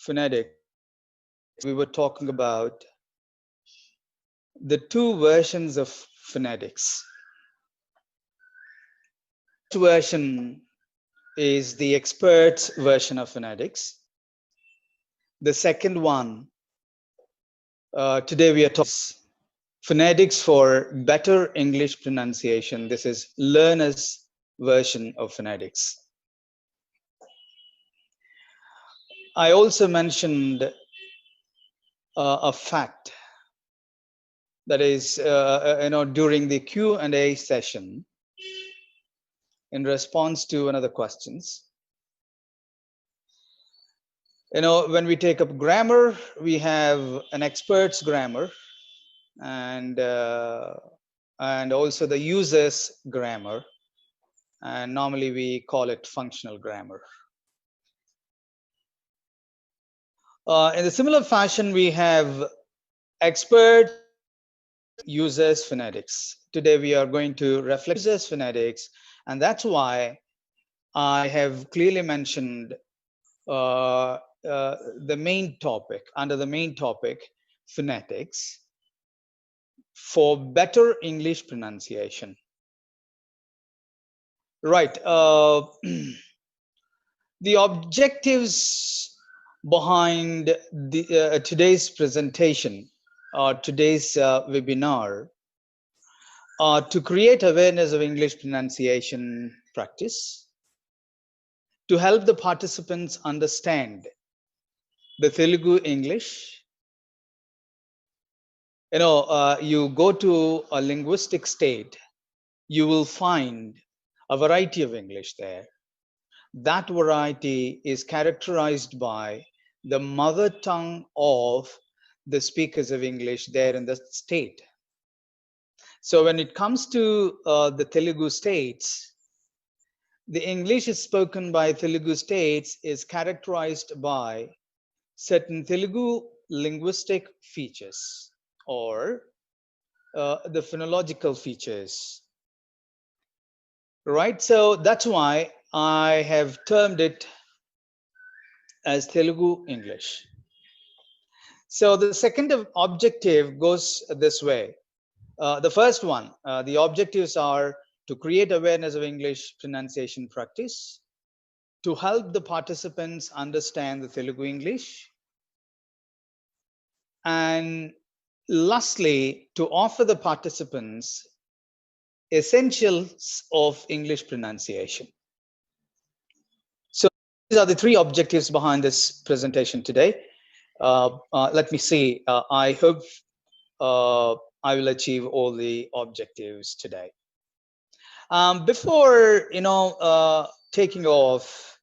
phonetic, we were talking about the two versions of phonetics. The first version is the expert's version of phonetics. The second one, today we are talking phonetics for better English pronunciation. This is learner's version of phonetics. I also mentioned a fact that is, during the Q&A session in response to one of the questions. When we take up grammar, we have an expert's grammar and also the user's grammar. And normally we call it functional grammar. In a similar fashion, we have expert users phonetics. Today we are going to reflect users phonetics, and that's why I have clearly mentioned the main topic, under the main topic, phonetics for better English pronunciation. Right. The objectives behind the today's presentation or today's webinar are to create awareness of English pronunciation practice, to help the participants understand the Telugu English. You go to a linguistic state, you will find a variety of English there. That variety is characterized by the mother tongue of the speakers of English there in the state. So when it comes to the Telugu states, the English is spoken by Telugu states is characterized by certain Telugu linguistic features or the phonological features. Right, so that's why I have termed it as Telugu English. So the second objective goes this way. The first one, the objectives are to create awareness of English pronunciation practice, to help the participants understand the Telugu English, and lastly, to offer the participants essentials of English pronunciation. So these are the three objectives behind this presentation today. Let me see. I hope I will achieve all the objectives today. Before taking off,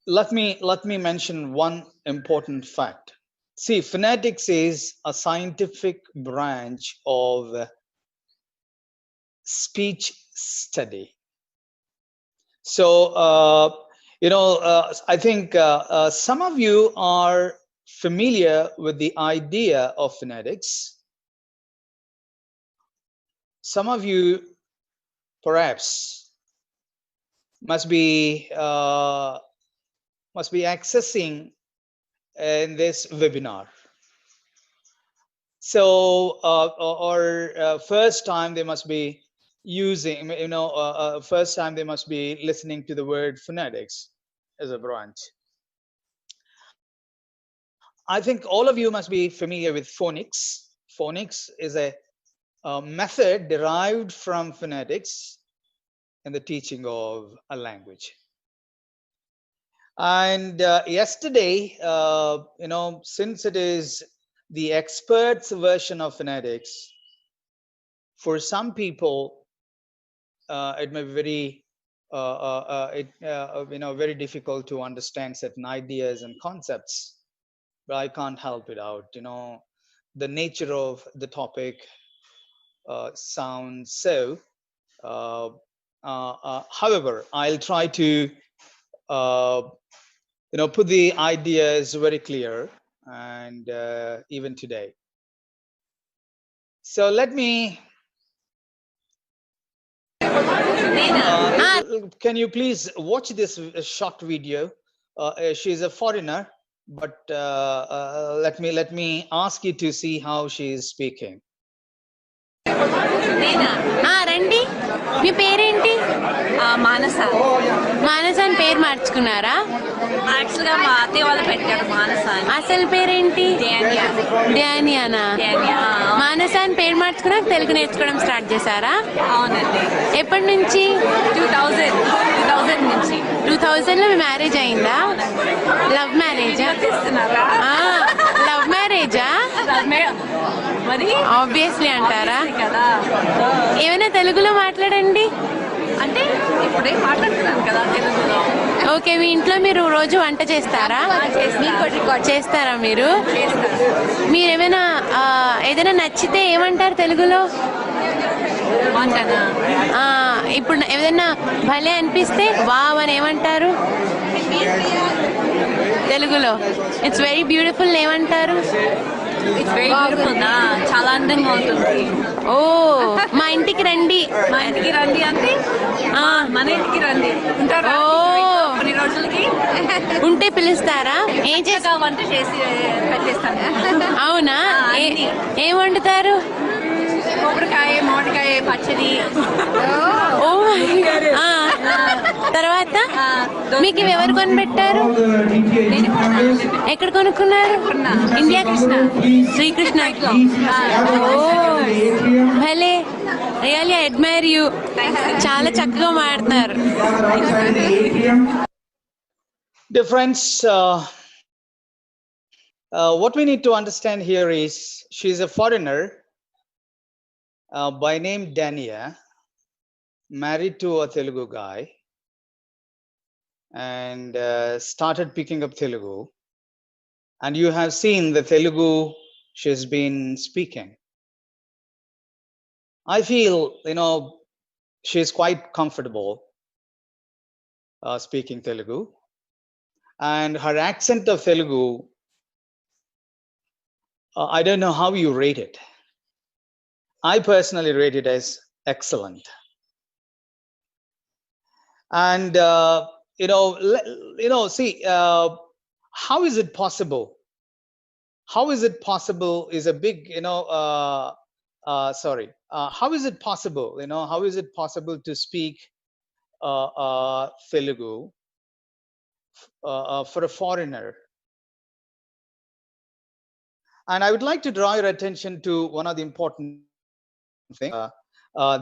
let me mention one important fact. See, phonetics is a scientific branch of speech study. So, I think some of you are familiar with the idea of phonetics. Some of you perhaps must be accessing in this webinar. So, first time they must be using, first time they must be listening to the word phonetics as a branch. I think all of you must be familiar with phonics. Phonics is a method derived from phonetics in the teaching of a language. And yesterday, since it is the expert's version of phonetics, for some people, it may be very difficult to understand certain ideas and concepts. But I can't help it out. The nature of the topic sounds so. However, I'll try to put the ideas very clear, and even today. So let me. Can you please watch this short video she's a foreigner, but let me ask you to see how she is speaking. రండి, మీ పేరేంటి? మానస. మానస అని పేరు మార్చుకున్నారా? యాక్చువల్గా మా అత్తయ్య వాళ్ళు పెట్టారు మానస అని. అసలు పేరేంటి? ధ్యానియానా. మానస అని పేరు మార్చుకున్నాక తెలుగు నేర్చుకోవడం స్టార్ట్ చేశారా? అవునండి. ఎప్పటి నుంచి? 2000 నుంచి. 2000లో మీ మ్యారేజ్ అయిందా? లవ్ మ్యారేజా? లవ్ మ్యారేజా? మరి ఆబ్వియస్లీ అంటారా? కదా. ఏమైనా తెలుగులో మాట్లాడండి. అంటే ఇప్పుడే మాట్లాడుతున్నాను కదా తెలుగులో. ఓకే, మీ ఇంట్లో మీరు రోజు వంట చేస్తారా? చేస్తారా మీరు? మీరేమైనా ఏదైనా నచ్చితే ఏమంటారు తెలుగులో? వంటనా? ఇప్పుడు ఏదైనా భలే అనిపిస్తే వావ్ అని ఏమంటారు తెలుగులో? ఇట్స్ వెరీ బ్యూటిఫుల్ ఏమంటారు? It's very beautiful. చాలా అందంగా ఉంటుంది. ఓ, మా ఇంటికి రండి. మా ఇంటికి రండి అంటే మన ఇంటికి రండి. ఉంటారా కొన్ని రోజులకి? ఉంటే పిలుస్తారా? ఏం చేస్తా? వంట చేసి పెట్టేస్తాను. అవునా? ఏం వండుతారు? కొబ్బరికాయ, మామిడికాయ పచ్చడి. తర్వాత మీకు ఇవి ఎవరు కొనిపెట్టారు? ఎక్కడ కొనుక్కున్నారు? ఇండియా కృష్ణ, శ్రీకృష్ణ. భలే, రియల్లీ ఐ అడ్మైర్ యూ. చాలా చక్కగా మాట్లాడుతున్నారు. Dear friends, what we need to understand here is she's a foreigner by name Dania, married to a Telugu guy, and started picking up Telugu. And you have seen the Telugu she's been speaking. I feel, she's quite comfortable speaking Telugu. And her accent of Telugu, I don't know how you rate it. I personally rate it as excellent. And see, how is it possible? How is it possible is a big, how is it possible? How is it possible to speak Telugu for a foreigner? And I would like to draw your attention to one of the important things.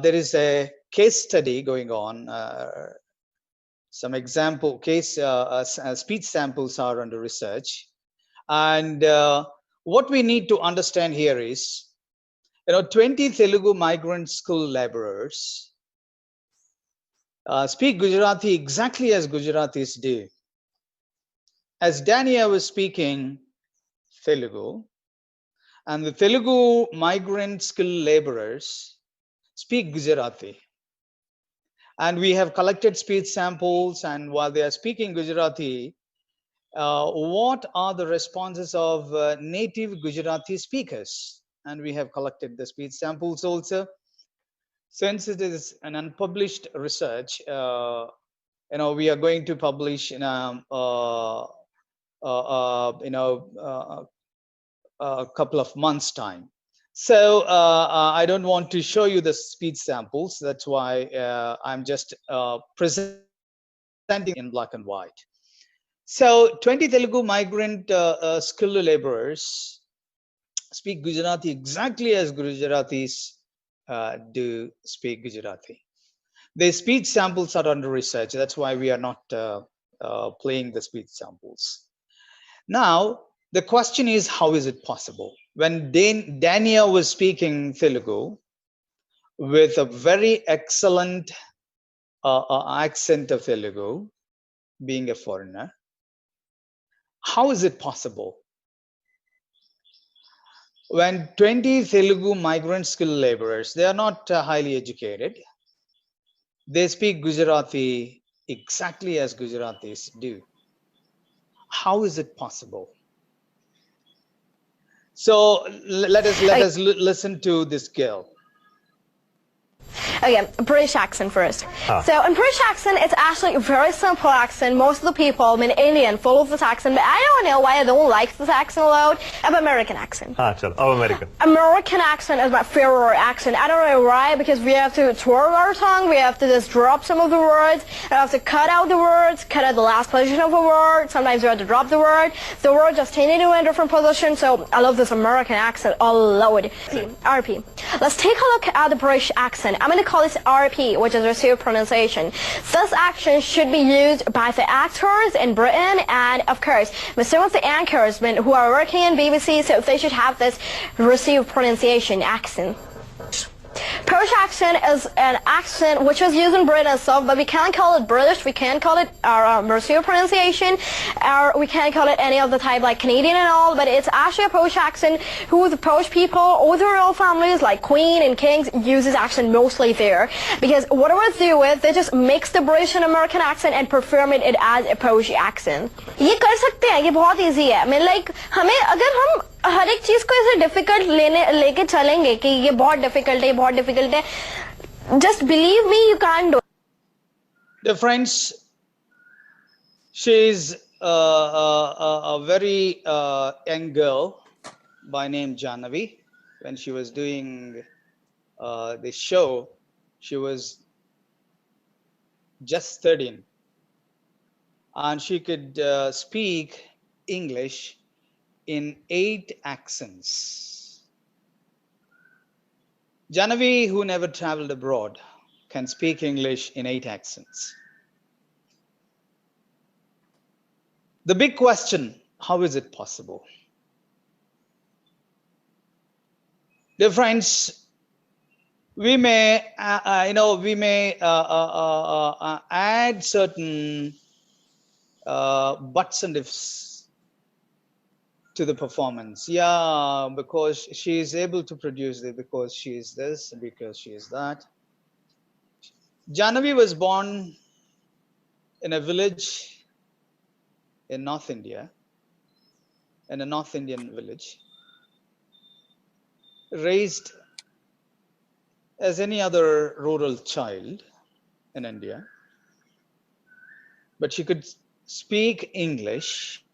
There is a case study going on. Some example case speech samples are under research. And what we need to understand here is, 20 Telugu migrant school laborers speak Gujarati exactly as Gujaratis do. As Dania was speaking Telugu, and the Telugu migrant skilled laborers speak Gujarati. And we have collected speech samples, and while they are speaking Gujarati, what are the responses of native Gujarati speakers? And we have collected the speech samples also. Since it is an unpublished research, we are going to publish in a couple of months' time. So I don't want to show you the speech samples. That's why I'm just presenting in black and white. So 20 Telugu migrant skilled laborers speak Gujarati exactly as Gujaratis do speak Gujarati. The speech samples are under research. That's why we are not playing the speech samples. Now, the question is, how is it possible? When Dania was speaking Telugu with a very excellent accent of Telugu, being a foreigner, how is it possible? When 20 Telugu migrant skilled laborers, they are not highly educated, they speak Gujarati exactly as Gujaratis do. How is it possible? So let us listen to this girl. Okay, British accent first. So in British accent, it's actually a very simple accent. Most of the people, I mean Indian, follow this accent, but I don't know why I don't like this accent a lot. I have American accent. चलो अब American American accent is my favorite accent. I don't know why, because we have to twirl our tongue, we have to just drop some of the words, and I have to cut out the words, cut out the last position of a word. Sometimes we have to drop the word just changing to a different position. So I love this American accent a lot. RP. Let's take a look at the British accent. I'm going to call this RP, which is received pronunciation. This action should be used by the actors in Britain, and of course, with some of the anchors who are working in BBC, so they should have this received pronunciation accent. Polish accent is an accent which is used in Britain itself, but we can't call it British, we can't call it received pronunciation, or we can't call it any of the type like Canadian and all, but it's actually a Polish accent who the Polish people or the royal families like Queen and Kings use this accent mostly there. Because whatever they do with, they just mix the British and American accent and perform it as a Polish accent. ये कर सकते हैं, ये बहुत easy है. I mean like हमें अगर हम हर एक चीज को ऐसे डिफिकल्ट लेके चलेंगे कि ये बहुत डिफिकल्ट है, ये बहुत डिफिकल्ट है, just believe me, you can't do it. Dear friends, she is a very young girl by name Jahnavi. When she was doing the show, she was just 13, and she could speak English in 8 accents. Jahnavi, who never traveled abroad, can speak English in 8 accents. The big question, how is it possible? Dear friends, we may, add certain buts and ifs to the performance. Yeah, because she is able to produce it, because she is this, because she is that. Jahnavi was born in a village in North India, in a North Indian village, raised as any other rural child in India, but she could speak English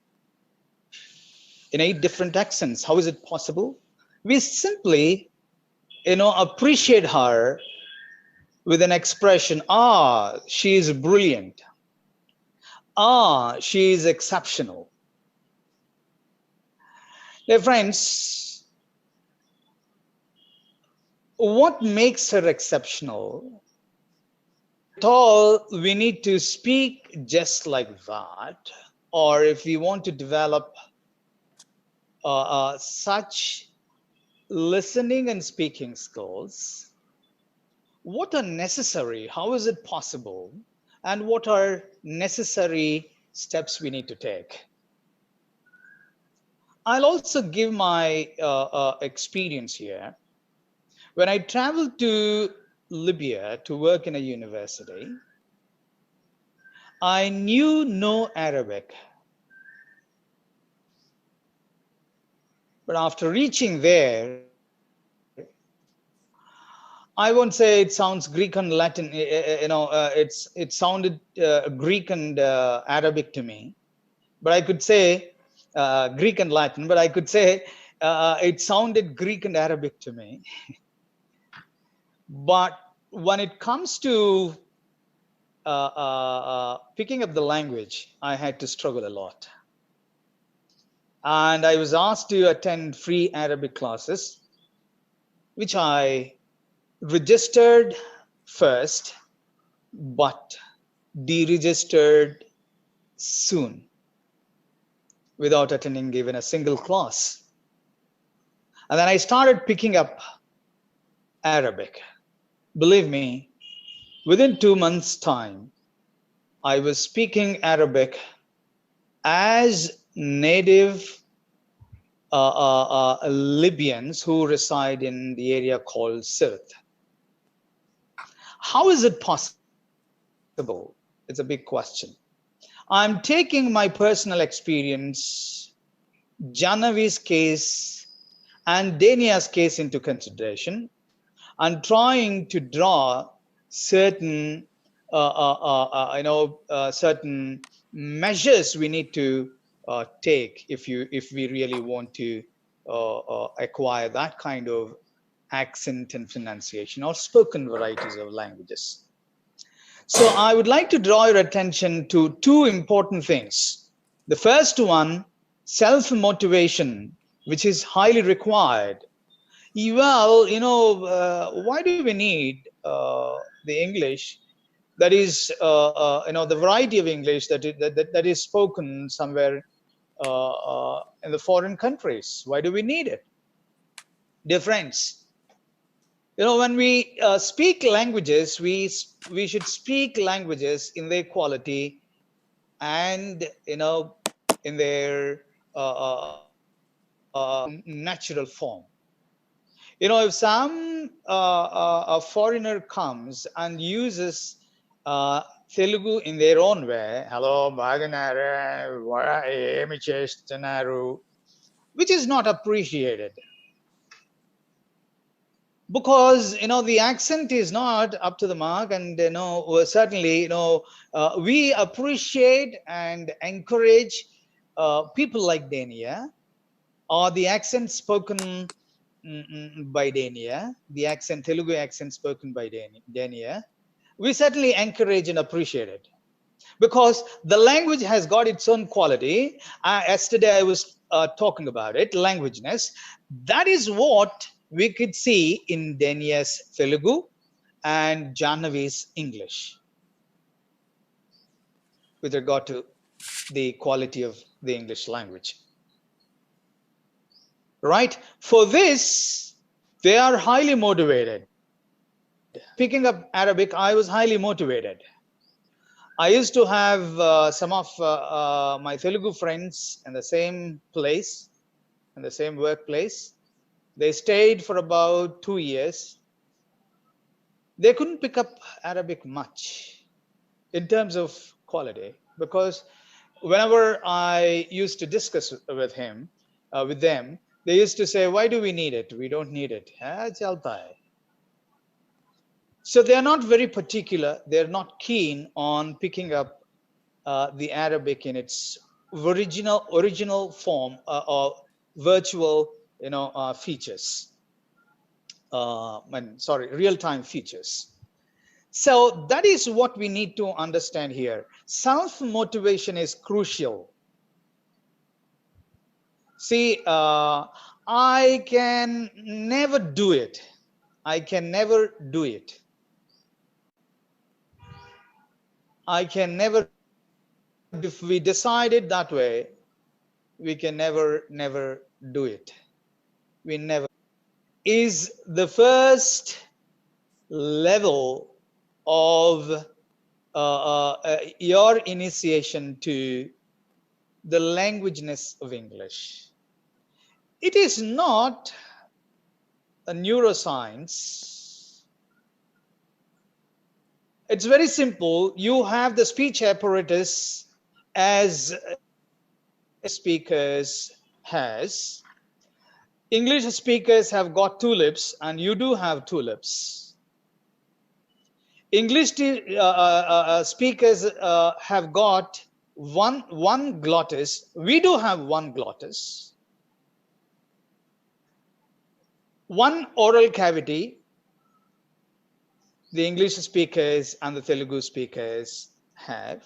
in 8 different accents. How is it possible? We simply, appreciate her with an expression, she is brilliant. She is exceptional. Dear friends, what makes her exceptional? At all, we need to speak just like that, or if we want to develop such listening and speaking skills, what are necessary? How is it possible? And what are necessary steps we need to take? I'll also give my experience here. When I traveled to Libya to work in a university, I knew no Arabic. But after reaching there, I won't say it sounds Greek and Latin, it sounded Greek and Arabic to me, but I could say Greek and Latin, but I could say it sounded Greek and Arabic to me. But when it comes to picking up the language, I had to struggle a lot. And I was asked to attend free Arabic classes, which I registered first, but deregistered soon without attending even a single class. And then I started picking up Arabic. Believe me, within 2 months' time, I was speaking Arabic as native Libyans who reside in the area called Sirte. How is it possible? It's a big question. I'm taking my personal experience, Jahnavi's case, and Dania's case into consideration. and trying to draw certain certain measures we need to take if we really want to acquire that kind of accent and pronunciation or spoken varieties of languages. So I would like to draw your attention to two important things. The first one, self-motivation, which is highly required. Well, why do we need the English that is, the variety of English that is spoken somewhere in the foreign countries? Why do we need it? Dear friends, when we speak languages, we should speak languages in their quality and in their natural form. If some a foreigner comes and uses Telugu in their own way, hello, baganare, emi chestunaru, which is not appreciated. Because the accent is not up to the mark, and certainly we appreciate and encourage people like Dania, or the accent spoken by Dania, the accent Telugu accent spoken by Dania. We certainly encourage and appreciate it, because the language has got its own quality. Yesterday I was talking about it, languageness. That is what we could see in Dania's Telugu and Jahnavi's English with regard to the quality of the English language. Right? For this, they are highly motivated. Picking up Arabic, I was highly motivated. I used to have some of my Telugu friends in the same place, in the same workplace. They stayed for about 2 years. They couldn't pick up Arabic much in terms of quality, because whenever I used to discuss with them, they used to say, why do we need it? We don't need it. So they are not very particular. They're not keen on picking up the Arabic in its original form or virtual features. Real-time features. So that is what we need to understand here. Self-motivation is crucial. See, I can never do it. I can never do it. I can never, if we decide it that way, we can never do it. We never. Is the first level of your initiation to the languageness of English. It is not a neuroscience. It's very simple. You have the speech apparatus as speakers has. English speakers have got 2 lips, and you do have 2 lips. English speakers have got one glottis. We do have 1 glottis. 1 oral cavity. The English speakers and the Telugu speakers have.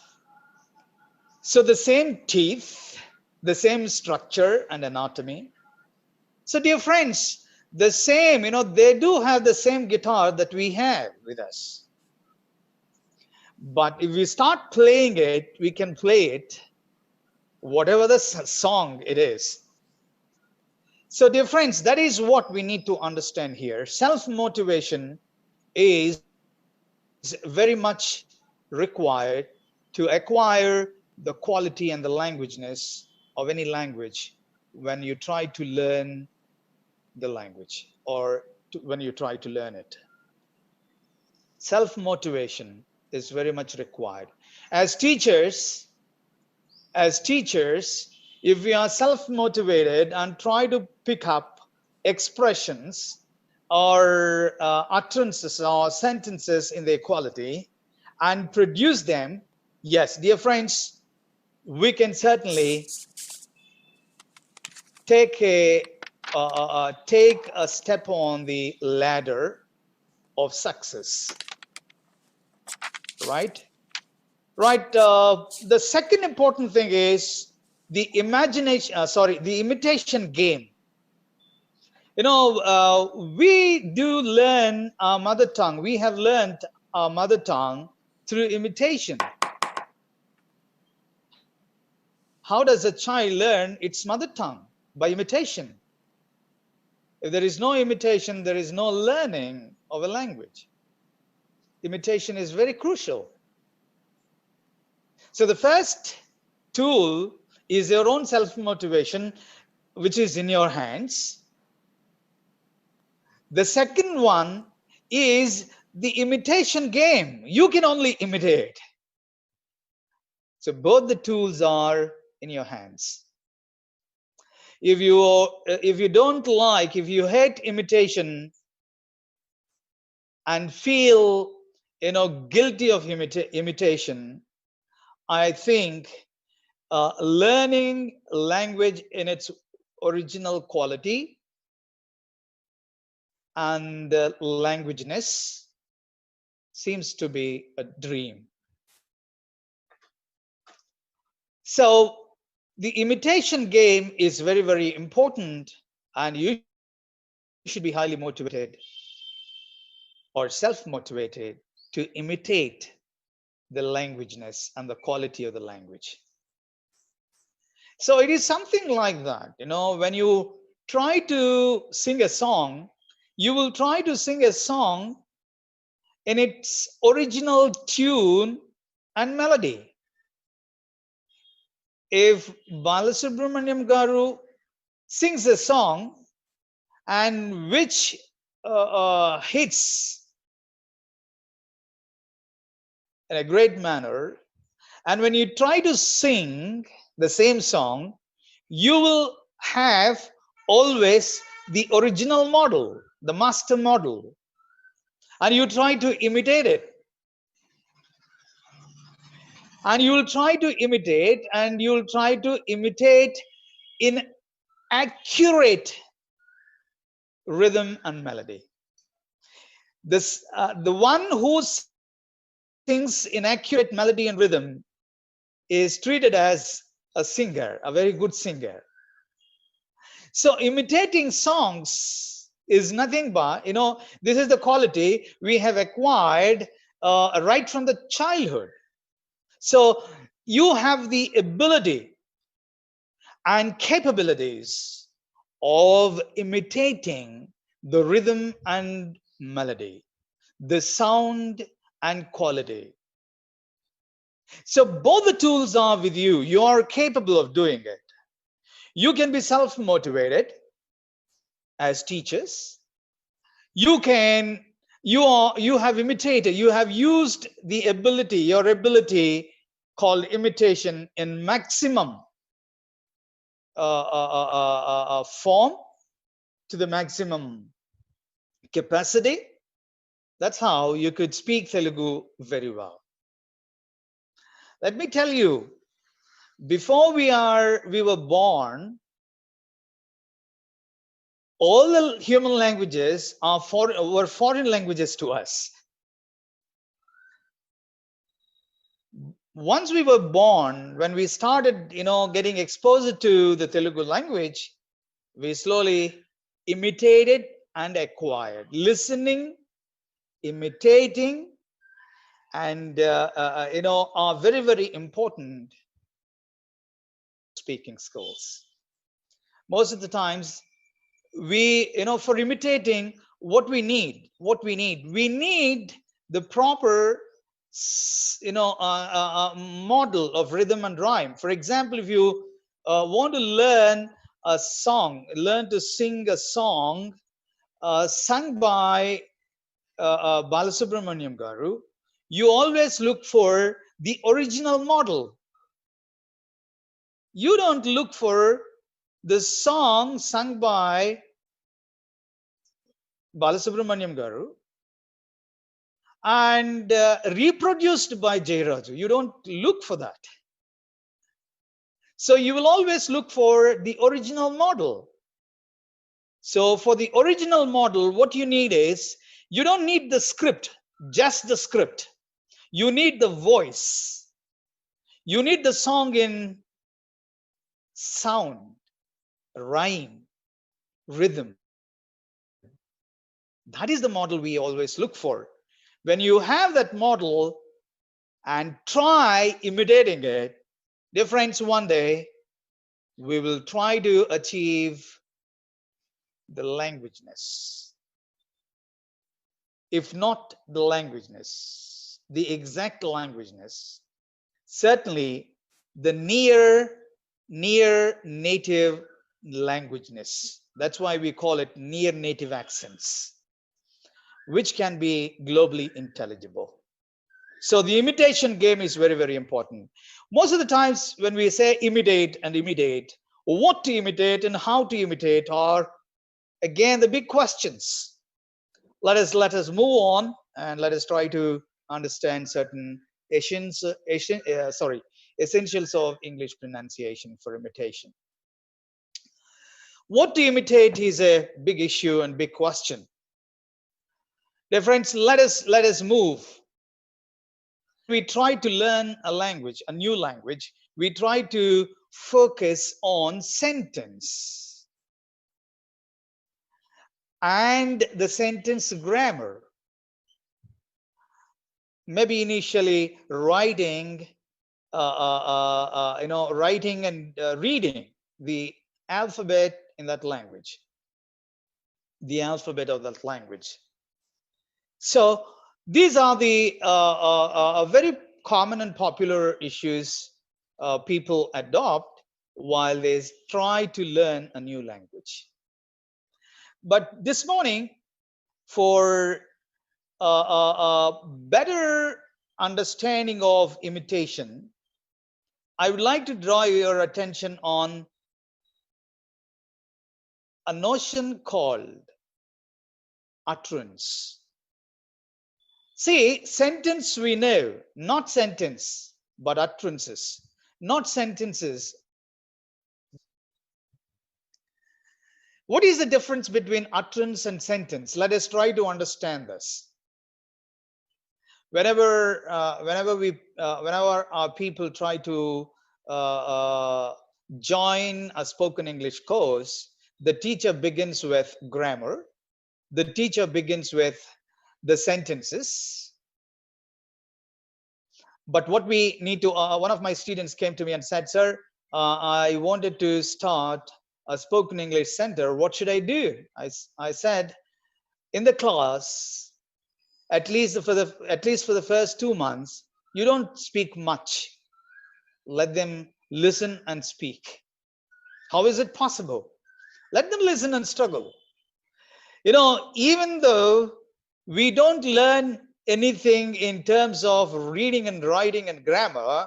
So the same teeth, the same structure and anatomy. So dear friends, the same, they do have the same guitar that we have with us. But if we start playing it, we can play it, whatever the song it is. So dear friends, that is what we need to understand here. Self-motivation is very much required to acquire the quality and the languageness of any language when you try to learn the language, or when you try to learn it. Self-motivation is very much required. As teachers, if we are self-motivated and try to pick up expressions or utterances or sentences in the equality and produce them, yes, dear friends, we can certainly take a step on the ladder of success, right? Right. The second important thing is the the imitation game. We do learn our mother tongue. We have learned our mother tongue through imitation. How does a child learn its mother tongue? By imitation. If there is no imitation, there is no learning of a language. Imitation is very crucial. So the first tool is your own self-motivation, which is in your hands. The second one is the imitation game. You can only imitate. So both the tools are in your hands. If you don't like, if you hate imitation and feel guilty of imitation, I think learning language in its original quality and languageness seems to be a dream. So the imitation game is very, very important, and you should be highly motivated or self-motivated to imitate the languageness and the quality of the language. So it is something like that. When you try to sing a song, you will try to sing a song in its original tune and melody. If Balasubramaniam Garu sings a song and which hits in a great manner, and when you try to sing the same song, you will have always the original model, the master model, and you try to imitate it. And you will try to imitate, and you will try to imitate in accurate rhythm and melody. The one who sings in accurate melody and rhythm is treated as a singer, a very good singer. So imitating songs is nothing but, this is the quality we have acquired right from the childhood. So you have the ability and capabilities of imitating the rhythm and melody, the sound and quality. So both the tools are with you. You are capable of doing it. You can be self-motivated as teachers. You have imitated, you have used the ability, your ability called imitation in maximum form to the maximum capacity. That's how you could speak Telugu very well. Let me tell you, before we were born, all the human languages were foreign languages to us. Once we were born, when we started, getting exposed to the Telugu language, we slowly imitated and acquired. Listening, imitating, and are very, very important speaking skills. Most of the times, for imitating, what we need the proper model of rhythm and rhyme. For example, if you want to learn to sing a song sung by Balasubramaniam Garu, you always look for the original model. You don't look for the song sung by Balasubramaniam Garu, and reproduced by Jayaraju. You don't look for that. So you will always look for the original model. So for the original model, what you need is, you don't need the script, just the script. You need the voice. You need the song in sound, rhyme, rhythm. That is the model we always look for. When you have that model and try imitating it, dear friends, one day we will try to achieve the languageness. If not the languageness, the exact languageness, certainly the near native languageness. That's why we call it near native accents, which can be globally intelligible. So the imitation game is very, very important. Most of the times when we say imitate and imitate, what to imitate and how to imitate are, again, the big questions. Let us move on and let us try to understand certain essentials of English pronunciation for imitation. What to imitate is a big issue and big question. Dear friends, let us move. We try to learn a language, a new language. We try to focus on sentence and the sentence grammar. Maybe initially writing, writing and reading the alphabet in that language, the alphabet of that language. So these are the very common and popular issues people adopt while they try to learn a new language. But this morning, for better understanding of imitation, I would like to draw your attention on a notion called utterance. See, sentence we know, not sentence, but utterances, not sentences. What is the difference between utterance and sentence? Let us try to understand this. Whenever our people try to join a spoken English course, the teacher begins with grammar. The teacher begins with the sentences. But what we need to, one of my students came to me and said, "Sir, I wanted to start a spoken English center. What should I do?" I said, in the class, at least for the first 2 months, you don't speak much. Let them listen and speak. How is it possible? Let them listen and struggle. Even though we don't learn anything in terms of reading and writing and grammar,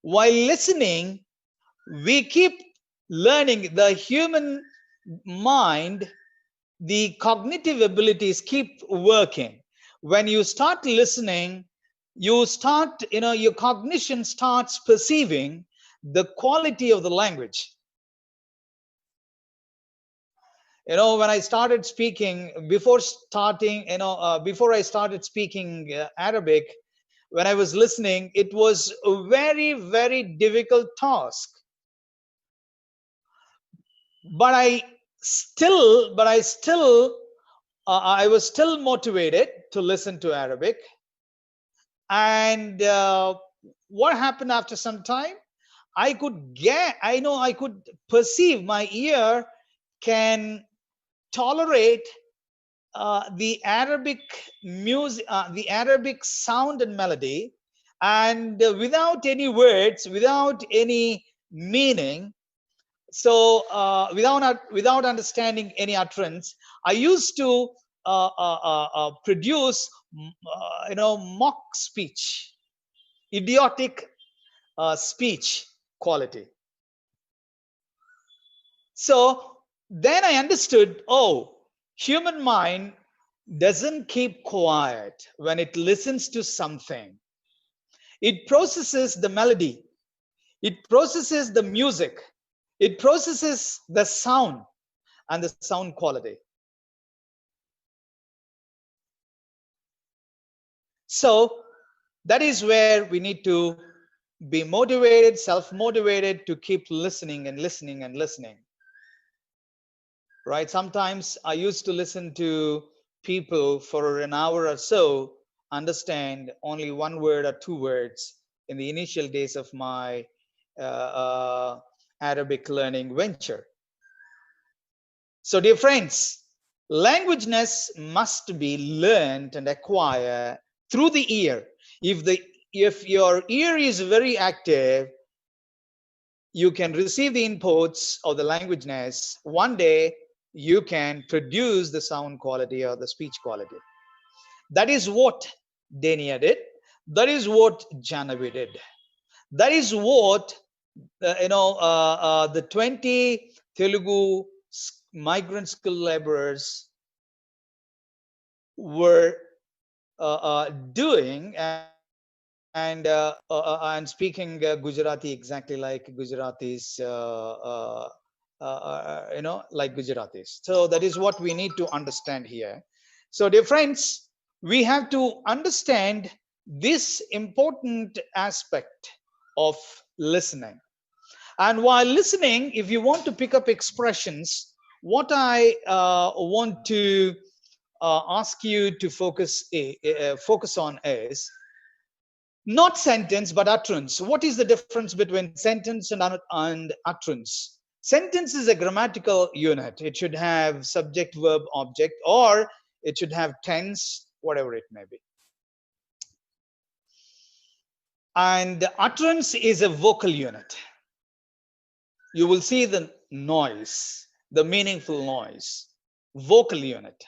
while listening, we keep learning. The human mind, the cognitive abilities keep working. When you start listening, your cognition starts perceiving the quality of the language. When I started speaking, before I started speaking Arabic, when I was listening, it was a very, very difficult task. But I was still motivated to listen to Arabic. And what happened after some time? I could perceive, my ear can tolerate the Arabic music, the Arabic sound and melody, and without any words, without any meaning. So without understanding any utterance, I used to produce mock speech, idiotic speech quality. So then I understood, human mind doesn't keep quiet when it listens to something. It processes the melody, it processes the music, it processes the sound and the sound quality. So that is where we need to be motivated, self-motivated to keep listening and listening and listening. Right? Sometimes I used to listen to people for an hour or so, understand only one word or two words in the initial days of my Arabic learning venture. So, dear friends, languageness must be learned and acquired through the ear. If your ear is very active, you can receive the inputs of the languageness. One day, you can produce the sound quality or the speech quality. That is what Dania did. That is what Janavi did. That is what the 20 Telugu migrant skilled laborers were doing, and I'm speaking Gujarati exactly like Gujaratis, like Gujaratis. So that is what we need to understand here. So, dear friends, we have to understand this important aspect of listening. And while listening, if you want to pick up expressions, what I want to ask you to focus on is not sentence but utterance. What is the difference between sentence and utterance? Sentence is a grammatical unit. It should have subject, verb, object, or it should have tense, whatever it may be. And utterance is a vocal unit. You will see the noise, the meaningful noise, vocal unit.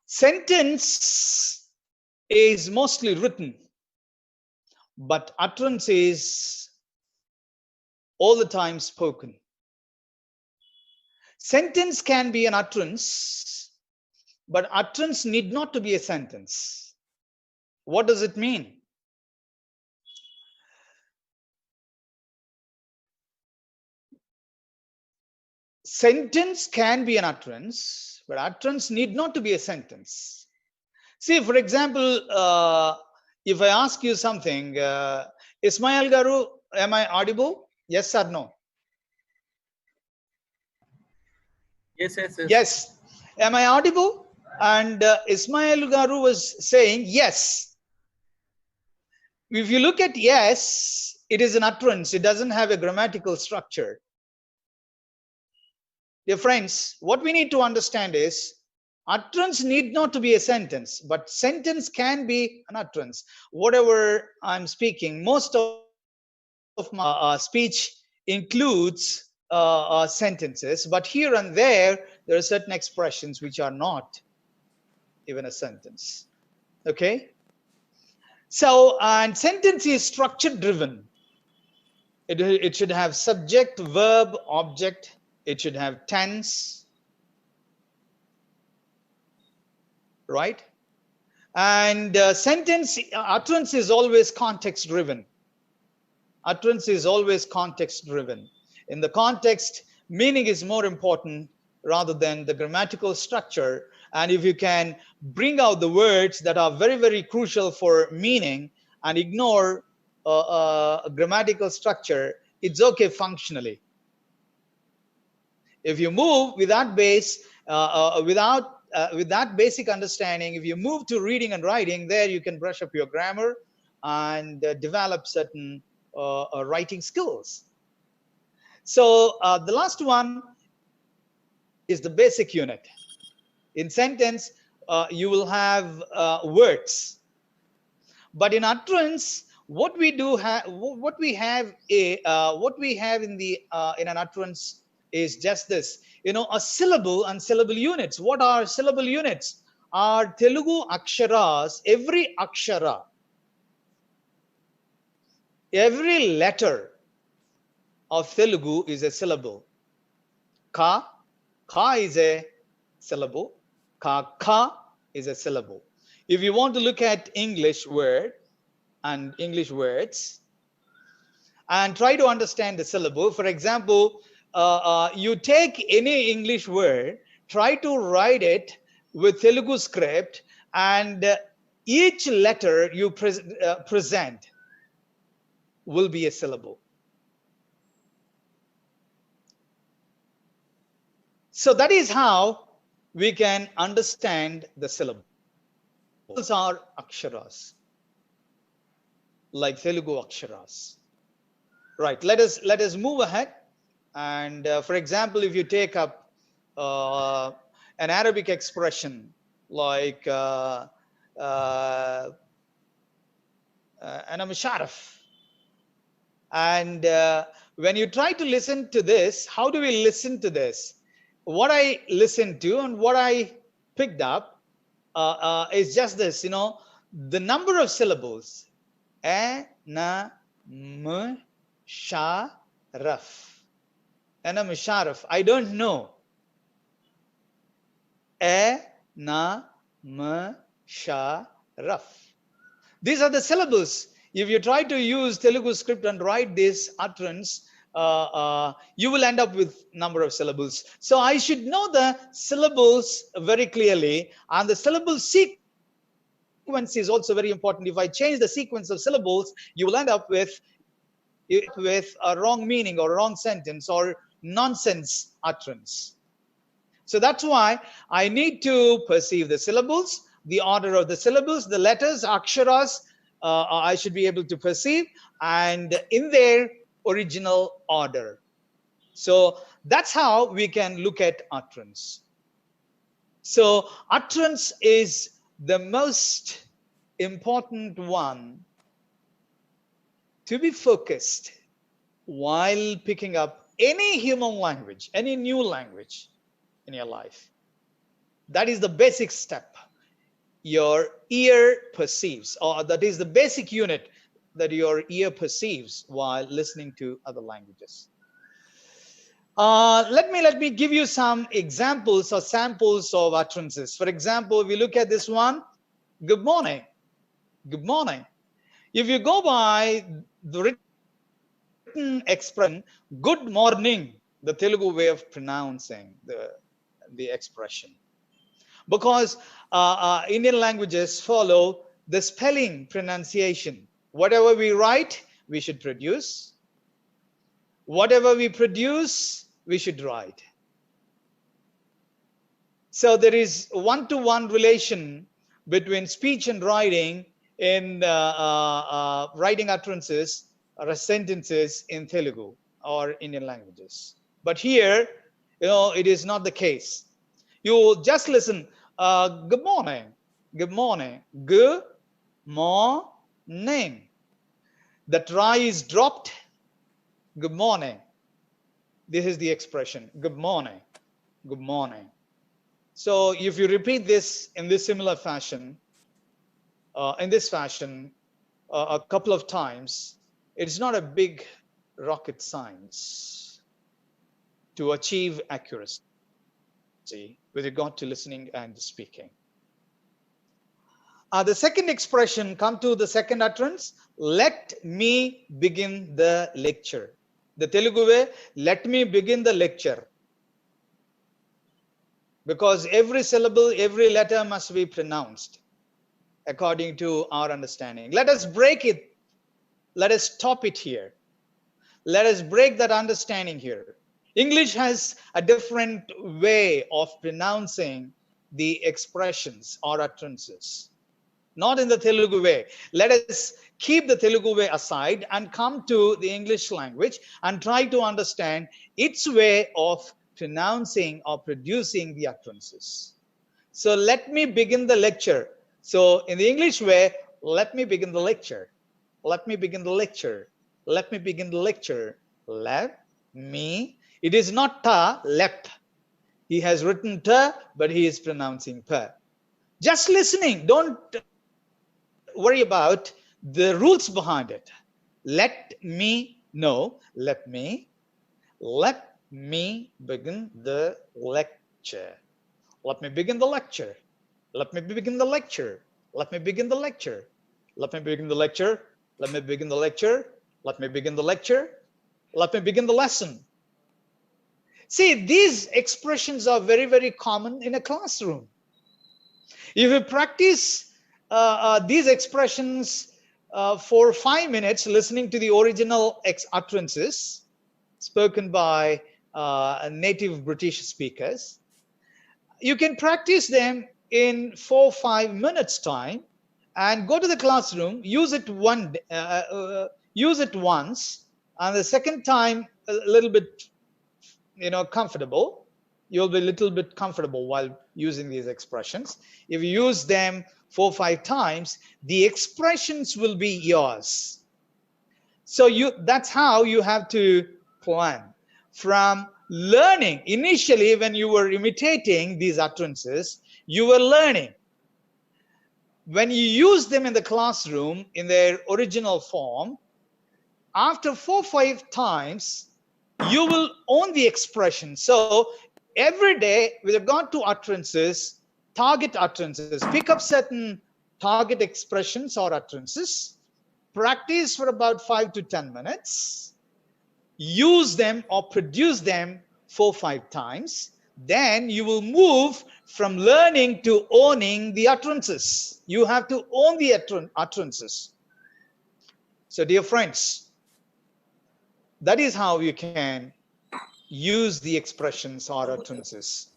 Sentence is mostly written, but utterance is all the time spoken. Sentence can be an utterance, but utterance need not to be a sentence. What does it mean? Sentence can be an utterance, but utterance need not to be a sentence. See, for example, if I ask you something, Ismail Garu, am I audible? Yes or no? Yes. Yes. Am I audible? And Ismail Garu was saying yes. If you look at yes, it is an utterance. It doesn't have a grammatical structure. Dear friends, what we need to understand is utterance need not to be a sentence, but sentence can be an utterance. Whatever I'm speaking, most of my speech includes sentences, but here and there are certain expressions which are not even a sentence. Okay? So, and sentence is structure driven. It should have subject, verb, object. It should have tense, right? And sentence utterance is always context driven. Utterance is always context driven. In the context, meaning is more important rather than the grammatical structure. And if you can bring out the words that are very, very crucial for meaning and ignore a grammatical structure, it's okay functionally. If you move with that base, with that basic understanding, if you move to reading and writing, there you can brush up your grammar and develop certain writing skills. So the last one is the basic unit. In sentence, you will have words, but in utterance, what we have in an utterance is just this. A syllable and syllable units. What are syllable units? Are Telugu aksharas. Every akshara, every letter of Telugu is a syllable. Ka is a syllable. Ka is a syllable. If you want to look at English word and English words and try to understand the syllable, for example, you take any English word, try to write it with Telugu script, and each letter you present will be a syllable. So that is how we can understand the syllables. Are aksharas, like Telugu aksharas. Right. Let us move ahead. And for example, if you take up an Arabic expression like ana musharraf, and when you try to listen to this, how do we listen to this? What I listened to and what I picked up is just this, the number of syllables. Ana musharraf. Ana musharraf. I don't know. Ana musharraf. These are the syllables. If you try to use Telugu script and write this utterance, you will end up with number of syllables. So I should know the syllables very clearly, and the syllable sequence is also very important. If I change the sequence of syllables, you will end up with a wrong meaning or wrong sentence or nonsense utterance. So that's why I need to perceive the syllables, the order of the syllables, the letters, aksharas, I should be able to perceive, and in their original order. So that's how we can look at utterance. So utterance is the most important one to be focused while picking up any human language, any new language in your life. That is the basic step your ear perceives, or that is the basic unit that your ear perceives while listening to other languages. Let me give you some examples or samples of utterances. For example, we look at this one, good morning. Good morning. If you go by the written expression, good morning, the Telugu way of pronouncing the expression. Because Indian languages follow the spelling pronunciation. Whatever we write, we should produce. Whatever we produce, we should write. So there is one-to-one relation between speech and writing in writing utterances or sentences in Telugu or Indian languages. But here, it is not the case. You just listen. Good morning. Good morning. Good morning. The try is dropped. Good morning. This is the expression. Good morning. Good morning. So if you repeat this in this similar fashion, a couple of times, it's not a big rocket science to achieve accuracy with regard to listening and speaking. The second expression, come to the second utterance, let me begin the lecture. The Telugu way, let me begin the lecture. Because every syllable, every letter must be pronounced according to our understanding. Let us break it. Let us stop it here. Let us break that understanding here. English has a different way of pronouncing the expressions or utterances. Not in the Telugu way. Let us keep the Telugu way aside and come to the English language and try to understand its way of pronouncing or producing the utterances. So let me begin the lecture. So in the English way, let me begin the lecture. Let me begin the lecture. Let me begin the lecture. Let me. It is not ta, let. He has written ta, but he is pronouncing pa. Just listening. Don't worry about the rules behind it. Let me know. Let me begin the lecture. Let me begin the lecture. Let me begin the lecture. Let me begin the lecture. Let me begin the lecture. Let me begin the lecture. Let me begin the lecture. Let me begin the lesson. See, these expressions are very, very common in a classroom. If you practice these expressions for 5 minutes, listening to the original utterances spoken by native British speakers, you can practice them in 4 or 5 minutes time and go to the classroom, use it once, and the second time a little bit comfortable. You'll be a little bit comfortable while using these expressions. If you use them 4 or 5 times, the expressions will be yours. So that's how you have to plan. From learning, initially when you were imitating these utterances, you were learning. When you use them in the classroom in their original form, after 4 or 5 times, you will own the expression. So every day with regard to utterances, target utterances, pick up certain target expressions or utterances, practice for about 5 to 10 minutes, use them or produce them 4 or 5 times. Then you will move from learning to owning the utterances. You have to own the utterances. So dear friends, that is how you can use the expressions or utterances.